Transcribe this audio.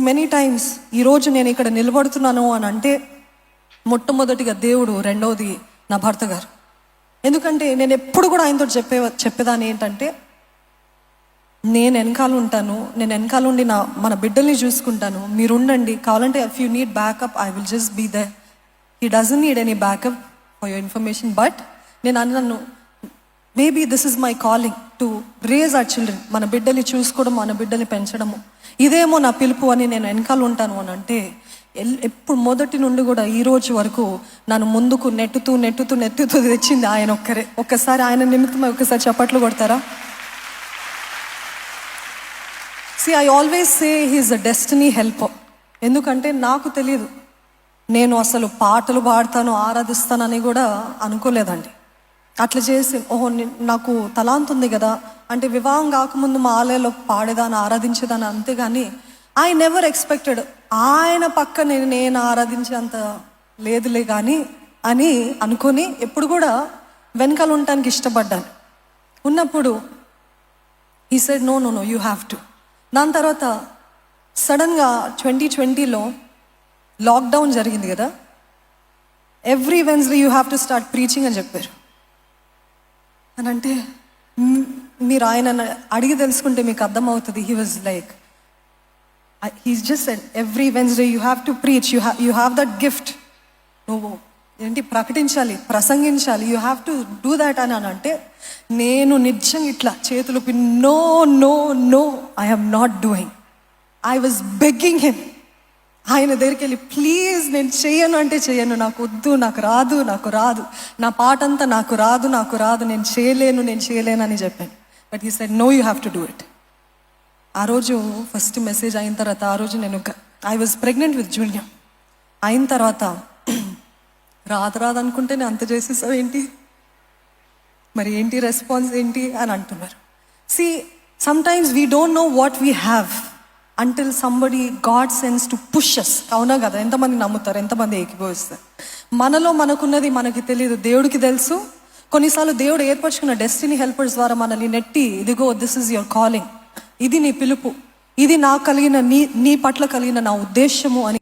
Many times ఈరోజు నేను ఇక్కడ నిలబడుతున్నాను అని అంటే మొట్టమొదటిగా దేవుడు, రెండవది నా భర్త గారు. ఎందుకంటే నేను ఎప్పుడు కూడా ఆయనతో చెప్పేదాన్ని ఏంటంటే, నేను వెనకాల ఉంటాను, నేను వెనకాల ఉండి మన బిడ్డల్ని చూసుకుంటాను, మీరు ఉండండి, కావాలంటే if you need backup I will just be there. He doesn't need any backup for your information. But నేను అన్నాను, maybe this is my calling to raise our children. మన బిడ్డల్ని చూసుకోవడం, మన బిడ్డల్ని పెంచడము, ఇదేమో నా పిలుపు అని నేను వెనకాల ఉంటాను అని అంటే, ఎప్పుడు మొదటి నుండి కూడా ఈ రోజు వరకు నన్ను ముందుకు నెట్టుతూ తెచ్చింది ఆయన ఒక్కరే. ఒక్కసారి ఆయన నిమిత్తమై ఒక్కసారి చప్పట్లు కొడతారా? I always say he's a destiny helper. ఎందుకంటే నాకు తెలియదు, నేను అసలు పాటలు పాడతాను, ఆరాధిస్తానని కూడా అనుకోలేదండి. అట్లా చేసి నాకు తలాంత్ ఉంది కదా అంటే, వివాహం కాకముందు మా ఆలయంలో పాడేదాన్ని, ఆరాధించేదాన్ని, అంతేగాని ఐ నెవర్ ఎక్స్పెక్టెడ్ ఆయన పక్కన నేను ఆరాధించేంత లేదులే కానీ అని అనుకొని ఎప్పుడు కూడా వెనకాల ఉండటానికి ఇష్టపడ్డాను. ఉన్నప్పుడు he said no you have to. దాని తర్వాత సడన్గా 2020లో లాక్డౌన్ జరిగింది కదా, every Wednesday you have to start preaching అని చెప్పారు. అని అంటే మీరు ఆయన అడిగి తెలుసుకుంటే మీకు అర్థమవుతుంది. He was like, he's just said every Wednesday you have to preach, you have that gift, నువ్వు ఏంటి ప్రకటించాలి, ప్రసంగించాలి, you have to do that అని అంటే, నేను నిజంగా ఇట్లా చేతులు no I am not doing. I was begging him. ఆయన దగ్గరికి వెళ్ళి, ప్లీజ్ నేను చెయ్యను అంటే చెయ్యను, నాకు వద్దు, నాకు రాదు, నా పాట అంతా నాకు రాదు, నేను చేయలేను అని చెప్పాను. But he said no you have to do it. ఆ రోజు ఫస్ట్ మెసేజ్ అయిన తర్వాత, ఆ రోజు నేను I was pregnant with junior. అయిన తర్వాత రాదు అనుకుంటే నేను అంత చేసేసావు ఏంటి, మరి ఏంటి రెస్పాన్స్ ఏంటి అని అంటున్నారు. Sometimes we don't know what we have until somebody God sends to push us. అవునా కదా? ఎంతమంది నమ్ముతారు, ఎంతమంది ఏకీభవిస్తారు? మనలో మనకున్నది మనకి తెలియదు, దేవుడికి తెలుసు. కొన్నిసార్లు దేవుడు ఏర్పరచుకున్న డెస్టినీ హెల్పర్స్ ద్వారా మనల్ని నెట్టి, ఇదిగో దిస్ ఇస్ యువర్ కాలింగ్, ఇది నీ పిలుపు, ఇది నాకు కలిగిన నీ పట్ల కలిగిన నా ఉద్దేశము అని